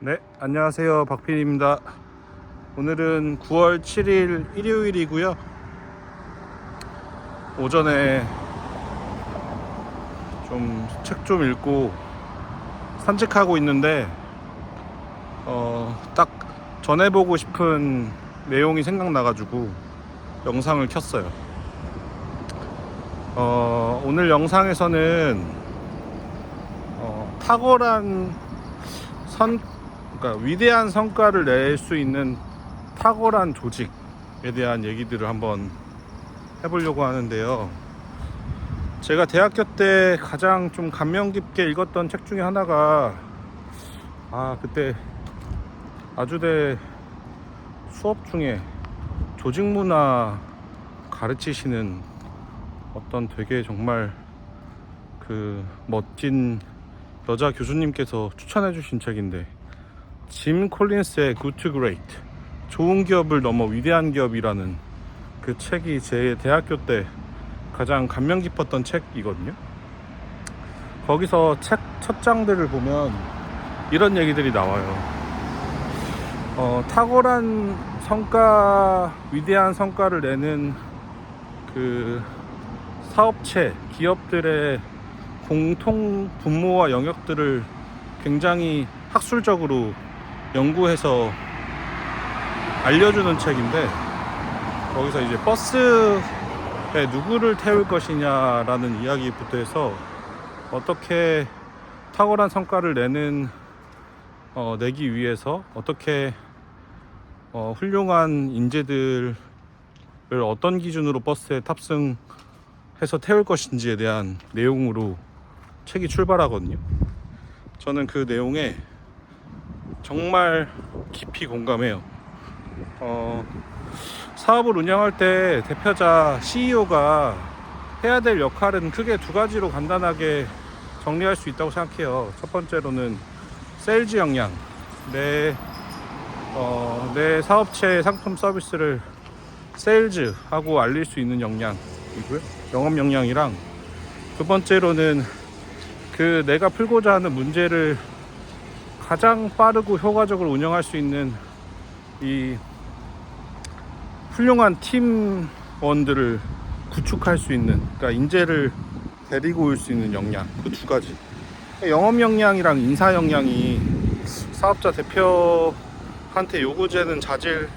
네, 안녕하세요. 박PD입니다. 오늘은 9월 7일 일요일이고요. 오전에 좀 책 좀 읽고 산책하고 있는데 딱 전해보고 싶은 내용이 생각나가지고 영상을 켰어요. 오늘 영상에서는 탁월한 그러니까 위대한 성과를 낼 수 있는 탁월한 조직에 대한 얘기들을 한번 해보려고 하는데요. 제가 대학교 때 가장 좀 감명 깊게 읽었던 책 중에 하나가 그때 아주대 수업 중에 조직문화 가르치시는 어떤 되게 정말 멋진 여자 교수님께서 추천해 주신 책인데, 짐 콜린스의 Good to Great, 좋은 기업을 넘어 위대한 기업이라는 그 책이 제 대학교 때 가장 감명 깊었던 책이거든요. 거기서 책 첫 장들을 보면 이런 얘기들이 나와요. 탁월한 성과, 위대한 성과를 내는 그 사업체, 기업들의 공통 분모와 영역들을 굉장히 학술적으로 연구해서 알려주는 책인데, 거기서 이제 버스에 누구를 태울 것이냐라는 이야기부터 해서 어떻게 탁월한 성과를 내기 위해서 어떻게 훌륭한 인재들을 어떤 기준으로 버스에 탑승해서 태울 것인지에 대한 내용으로 책이 출발하거든요. 저는 그 내용에 정말 깊이 공감해요. 사업을 운영할 때 대표자 CEO가 해야 될 역할은 크게 두 가지로 간단하게 정리할 수 있다고 생각해요. 첫 번째로는 세일즈 역량, 내 사업체의 상품 서비스를 세일즈하고 알릴 수 있는 역량이고요. 영업 역량이랑, 두 번째로는 내가 풀고자 하는 문제를 가장 빠르고 효과적으로 운영할 수 있는 이 훌륭한 팀원들을 구축할 수 있는, 그러니까 인재를 데리고 올 수 있는 역량, 그 두 가지. 영업 역량이랑 인사 역량이 사업자 대표한테 요구되는 자질을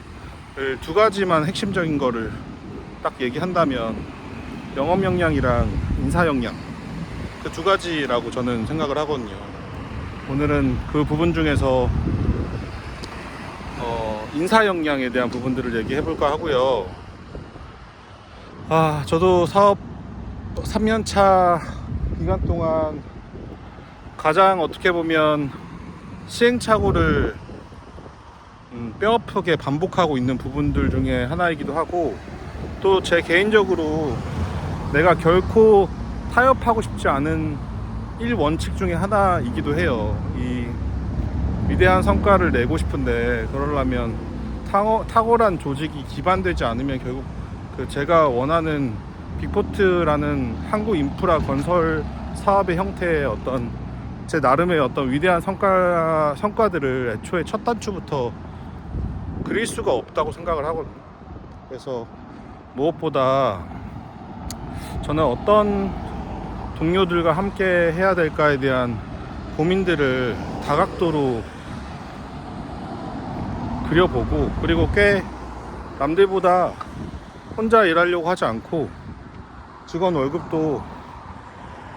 두 가지만 핵심적인 거를 딱 얘기한다면 영업 역량이랑 인사 역량, 그 두 가지라고 저는 생각을 하거든요. 오늘은 그 부분 중에서 인사 역량에 대한 부분들을 얘기해 볼까 하고요. 저도 사업 3년차 기간 동안 가장 어떻게 보면 시행착오를 뼈아프게 반복하고 있는 부분들 중에 하나이기도 하고, 또 제 개인적으로 내가 결코 타협하고 싶지 않은 1원칙 중에 하나이기도 해요. 이 위대한 성과를 내고 싶은데, 그러려면 탁월한 조직이 기반되지 않으면 결국 제가 원하는 빅포트라는 한국 인프라 건설 사업의 형태의 어떤 제 나름의 어떤 위대한 성과들을 애초에 첫 단추부터 그릴 수가 없다고 생각을 하거든요. 그래서 무엇보다 저는 어떤 동료들과 함께 해야 될까에 대한 고민들을 다각도로 그려보고, 그리고 꽤 남들보다 혼자 일하려고 하지 않고 직원 월급도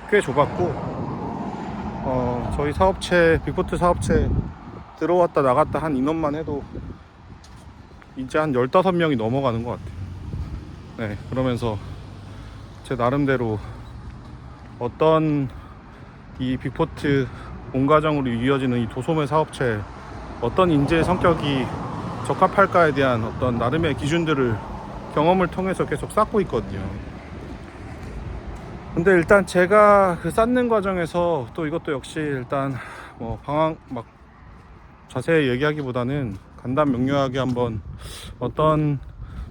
꽤 좁았고, 저희 사업체, 빅포트 사업체 들어왔다 나갔다 한 인원만 해도 이제 한 15명이 넘어가는 것 같아요. 네, 그러면서 제 나름대로 어떤 이 빅포트 온 가정으로 이어지는 이 도소매 사업체 어떤 인재의 성격이 적합할까에 대한 어떤 나름의 기준들을 경험을 통해서 계속 쌓고 있거든요. 근데 일단 제가 쌓는 과정에서 또 이것도 역시 일단 자세히 얘기하기보다는 간단 명료하게 한번 어떤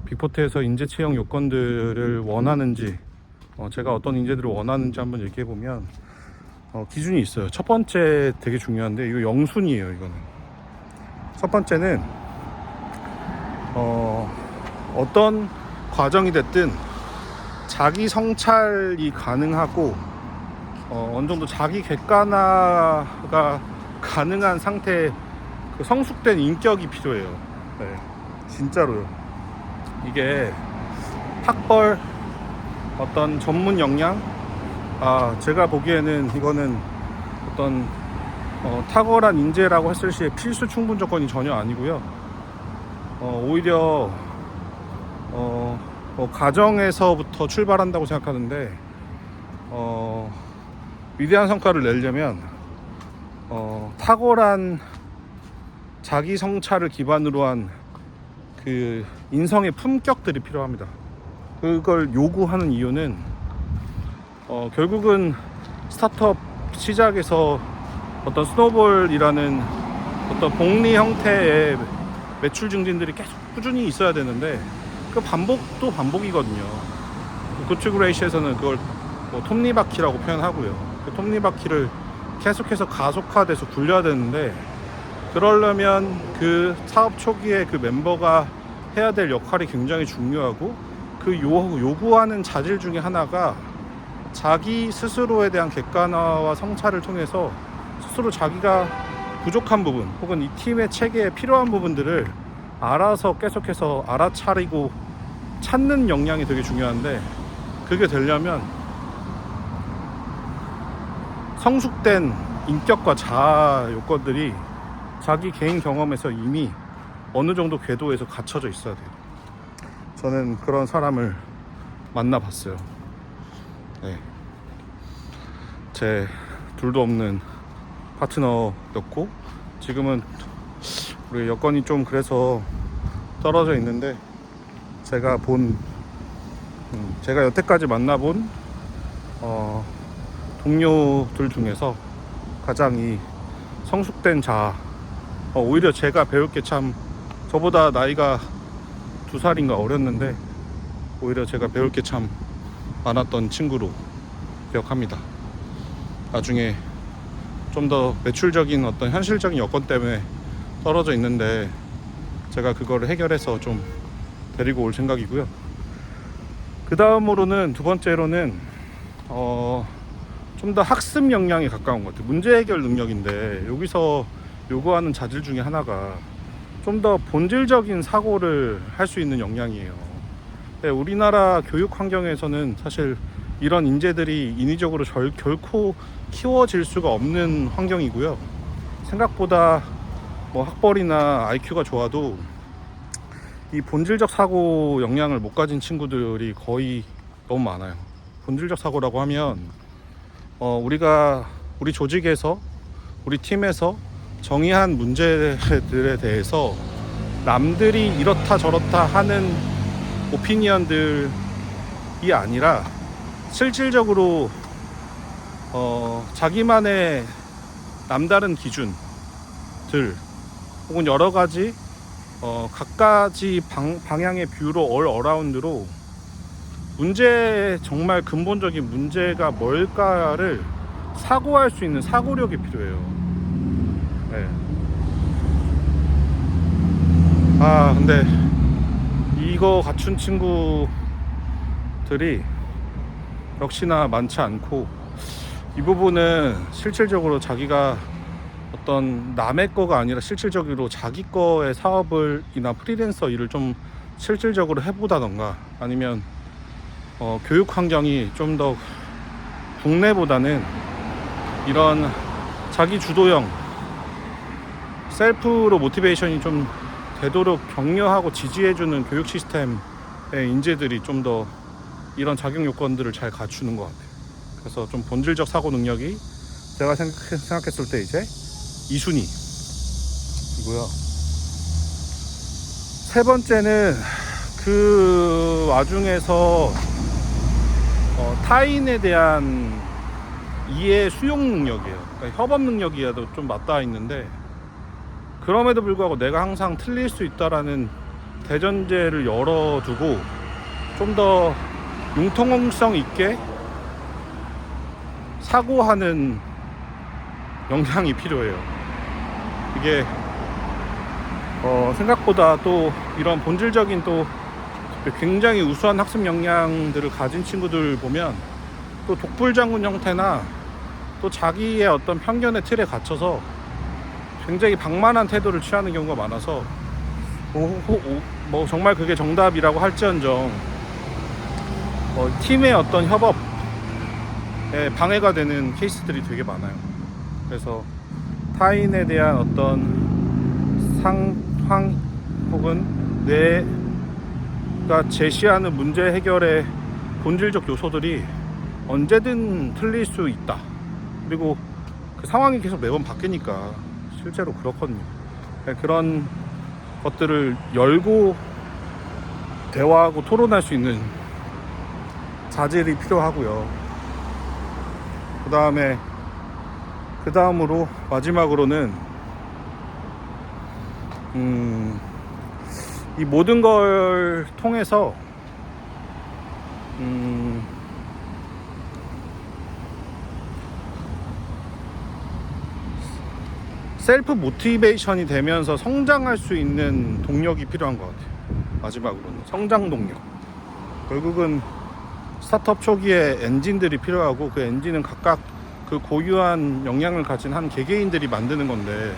빅포트에서 인재 채용 요건들을 원하는지, 제가 어떤 인재들을 원하는지 한번 얘기해보면 기준이 있어요. 첫 번째 되게 중요한데, 이거 영순이에요. 이거는 첫 번째는 어떤 과정이 됐든 자기 성찰이 가능하고 어느 정도 자기 객관화가 가능한 상태의 그 성숙된 인격이 필요해요. 네, 진짜로요. 이게 학벌, 어떤 전문 역량, 제가 보기에는 이거는 어떤 탁월한 인재라고 했을 시에 필수 충분 조건이 전혀 아니고요. 오히려 가정에서부터 출발한다고 생각하는데, 위대한 성과를 내려면 탁월한 자기 성찰을 기반으로 한 그 인성의 품격들이 필요합니다. 그걸 요구하는 이유는 결국은 스타트업 시작에서 어떤 스노볼이라는 어떤 복리 형태의 매출 증진들이 계속 꾸준히 있어야 되는데 그 반복도 반복이거든요. 구축레이시에서는 그걸 톱니바퀴라고 표현하고요. 그 톱니바퀴를 계속해서 가속화돼서 굴려야 되는데, 그러려면 그 사업 초기에 그 멤버가 해야 될 역할이 굉장히 중요하고, 그 요구하는 자질 중에 하나가 자기 스스로에 대한 객관화와 성찰을 통해서 스스로 자기가 부족한 부분 혹은 이 팀의 체계에 필요한 부분들을 알아서 계속해서 알아차리고 찾는 역량이 되게 중요한데, 그게 되려면 성숙된 인격과 자아 요건들이 자기 개인 경험에서 이미 어느 정도 궤도에서 갖춰져 있어야 돼요. 저는 그런 사람을 만나봤어요. 네. 제 둘도 없는 파트너였고, 지금은 우리 여건이 좀 그래서 떨어져 있는데, 제가 여태까지 만나본 동료들 중에서 가장 이 성숙된 자아, 오히려 제가 배울 게 참, 저보다 나이가 2살인가 어렸는데 오히려 제가 배울 게 참 많았던 친구로 기억합니다. 나중에 좀 더 매출적인 어떤 현실적인 여건 때문에 떨어져 있는데, 제가 그거를 해결해서 좀 데리고 올 생각이고요. 그 다음으로는, 두 번째로는 좀 더 학습 역량에 가까운 것 같아요. 문제 해결 능력인데, 여기서 요구하는 자질 중에 하나가 좀 더 본질적인 사고를 할 수 있는 역량이에요. 네, 우리나라 교육 환경에서는 사실 이런 인재들이 인위적으로 결코 키워질 수가 없는 환경이고요. 생각보다 뭐 학벌이나 IQ가 좋아도 이 본질적 사고 역량을 못 가진 친구들이 거의 너무 많아요. 본질적 사고라고 하면 우리 조직에서, 우리 팀에서 정의한 문제들에 대해서 남들이 이렇다 저렇다 하는 오피니언들이 아니라 실질적으로 자기만의 남다른 기준들 혹은 여러 가지 각가지 방향의 뷰로 어라운드로 정말 근본적인 문제가 뭘까를 사고할 수 있는 사고력이 필요해요. 네. 근데 이거 갖춘 친구들이 역시나 많지 않고, 이 부분은 실질적으로 자기가 어떤 남의 거가 아니라 실질적으로 자기 거의 사업이나 프리랜서 일을 좀 실질적으로 해보다던가, 아니면 교육 환경이 좀 더 국내보다는 이런 자기 주도형 셀프로 모티베이션이 좀 되도록 격려하고 지지해주는 교육 시스템의 인재들이 좀 더 이런 작용 요건들을 잘 갖추는 것 같아요. 그래서 좀 본질적 사고 능력이 제가 생각했을 때 이제 2순위이고요. 세 번째는 그 와중에서 타인에 대한 이해 수용 능력이에요. 그러니까 협업 능력이라도 좀 맞닿아 있는데, 그럼에도 불구하고 내가 항상 틀릴 수 있다라는 대전제를 열어두고 좀 더 융통성 있게 사고하는 역량이 필요해요. 이게 생각보다 또 이런 본질적인 또 굉장히 우수한 학습 역량들을 가진 친구들 보면 또 독불장군 형태나 또 자기의 어떤 편견의 틀에 갇혀서 굉장히 방만한 태도를 취하는 경우가 많아서 뭐 정말 그게 정답이라고 할지언정 팀의 어떤 협업에 방해가 되는 케이스들이 되게 많아요. 그래서 타인에 대한 어떤 상황 혹은 내가 제시하는 문제 해결의 본질적 요소들이 언제든 틀릴 수 있다. 그리고 그 상황이 계속 매번 바뀌니까 실제로 그렇거든요. 그런 것들을 열고 대화하고 토론할 수 있는 자질이 필요하고요. 그 다음으로 마지막으로는 이 모든 걸 통해서 셀프 모티베이션이 되면서 성장할 수 있는 동력이 필요한 것 같아요. 마지막으로는 성장 동력. 결국은 스타트업 초기에 엔진들이 필요하고 그 엔진은 각각 그 고유한 역량을 가진 한 개개인들이 만드는 건데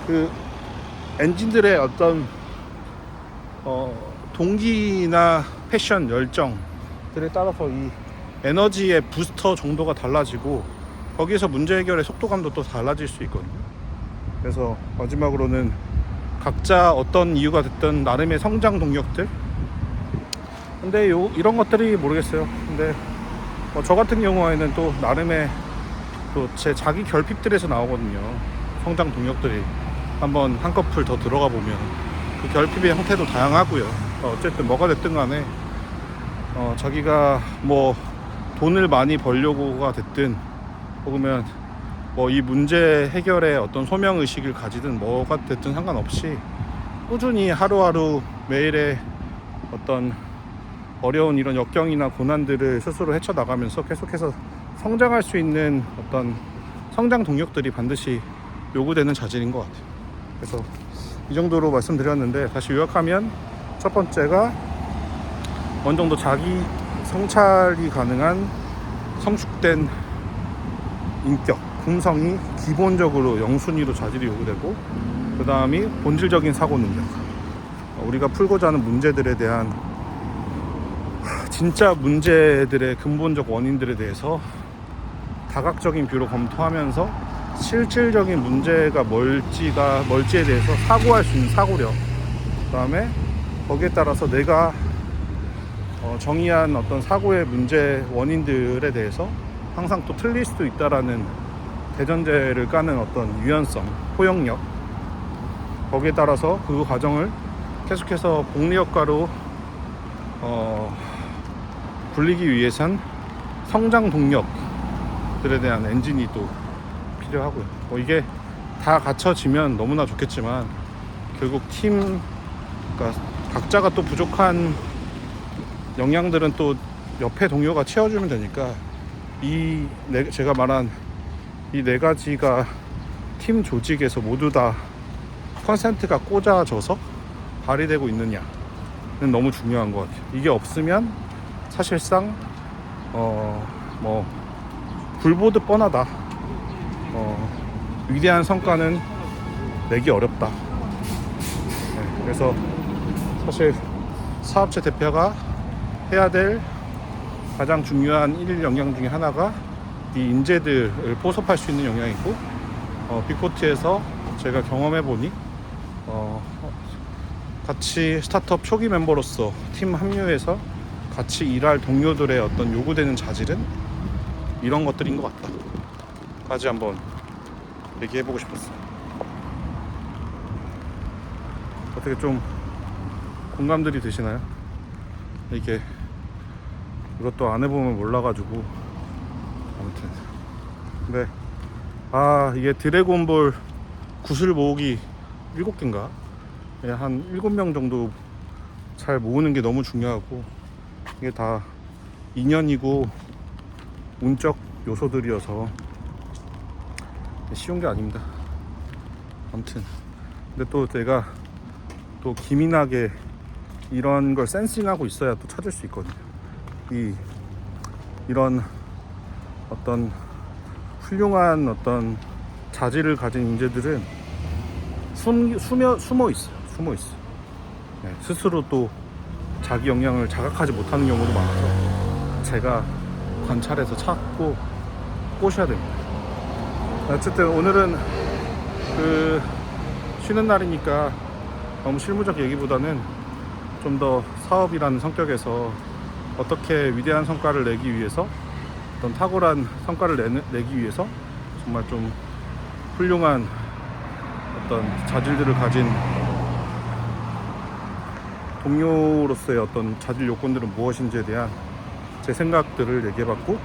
그 엔진들의 어떤 동기나 패션, 열정들에 따라서 이 에너지의 부스터 정도가 달라지고 거기에서 문제 해결의 속도감도 또 달라질 수 있거든요. 그래서 마지막으로는 각자 어떤 이유가 됐든 나름의 성장 동력들. 근데 이런 것들이 모르겠어요. 근데 저 같은 경우에는 또 나름의 또 제 자기 결핍들에서 나오거든요. 성장 동력들이 한번 한꺼풀 더 들어가 보면 그 결핍의 형태도 다양하고요. 어쨌든 뭐가 됐든 간에 자기가 뭐 돈을 많이 벌려고가 됐든 혹은 뭐 이 문제 해결에 어떤 소명 의식을 가지든 뭐가 됐든 상관없이 꾸준히 하루하루 매일의 어떤 어려운 이런 역경이나 고난들을 스스로 헤쳐나가면서 계속해서 성장할 수 있는 어떤 성장 동력들이 반드시 요구되는 자질인 것 같아요. 그래서 이 정도로 말씀드렸는데 다시 요약하면 첫 번째가 어느 정도 자기 성찰이 가능한 성숙된 인격, 품성이 기본적으로 영순위로 자질이 요구되고 그 다음이 본질적인 사고 능력. 우리가 풀고자 하는 문제들에 대한 진짜 문제들의 근본적 원인들에 대해서 다각적인 뷰로 검토하면서 실질적인 문제가 뭘지에 대해서 사고할 수 있는 사고력. 그 다음에 거기에 따라서 내가 정의한 어떤 사고의 문제 원인들에 대해서 항상 또 틀릴 수도 있다라는 대전제를 까는 어떤 유연성, 포용력. 거기에 따라서 그 과정을 계속해서 복리효과로 굴리기 위해선 성장 동력들에 대한 엔진이 또 필요하고요. 이게 다 갖춰지면 너무나 좋겠지만 결국 그러니까 각자가 또 부족한 역량들은 또 옆에 동료가 채워주면 되니까 제가 말한 이 네 가지가 팀 조직에서 모두 다 컨센트가 꽂아져서 발휘되고 있느냐는 너무 중요한 것 같아요. 이게 없으면 사실상 뭐 불보듯 뻔하다. 위대한 성과는 내기 어렵다. 네, 그래서 사실 사업체 대표가 해야 될 가장 중요한 일일 역량 중에 하나가 이 인재들을 포섭할 수 있는 역량이고 빅포트에서 제가 경험해보니 같이 스타트업 초기 멤버로서 팀 합류해서 같이 일할 동료들의 어떤 요구되는 자질은 이런 것들인 것 같다 까지 한번 얘기해보고 싶었어요. 어떻게 좀 공감들이 되시나요? 이것도 안 해보면 몰라가지고 아무튼 근데 이게 드래곤볼 구슬 모으기 7개인가 한 7명 정도 잘 모으는 게 너무 중요하고 이게 다 인연이고 운적 요소들이어서 쉬운 게 아닙니다. 아무튼 근데 또 내가 또 기민하게 이런 걸 센싱하고 있어야 또 찾을 수 있거든요. 이런 어떤 훌륭한 어떤 자질을 가진 인재들은 숨어 있어요. 네, 스스로 또 자기 역량을 자각하지 못하는 경우도 많아서 제가 관찰해서 찾고 꼬셔야 됩니다. 어쨌든 오늘은 쉬는 날이니까 너무 실무적 얘기보다는 좀 더 사업이라는 성격에서 어떻게 위대한 성과를 내기 위해서, 어떤 탁월한 성과를 내기 위해서 정말 좀 훌륭한 어떤 자질들을 가진 동료로서의 어떤 자질 요건들은 무엇인지에 대한 제 생각들을 얘기해봤고,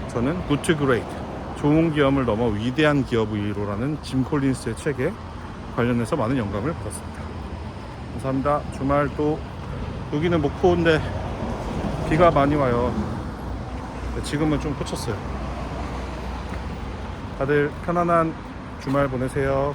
저는 Good to Great, 좋은 기업을 넘어 위대한 기업으로라는 짐 콜린스의 책에 관련해서 많은 영감을 받았습니다. 감사합니다. 주말 또 여기는 목포인데 비가 많이 와요. 지금은 좀 그쳤어요. 다들 편안한 주말 보내세요.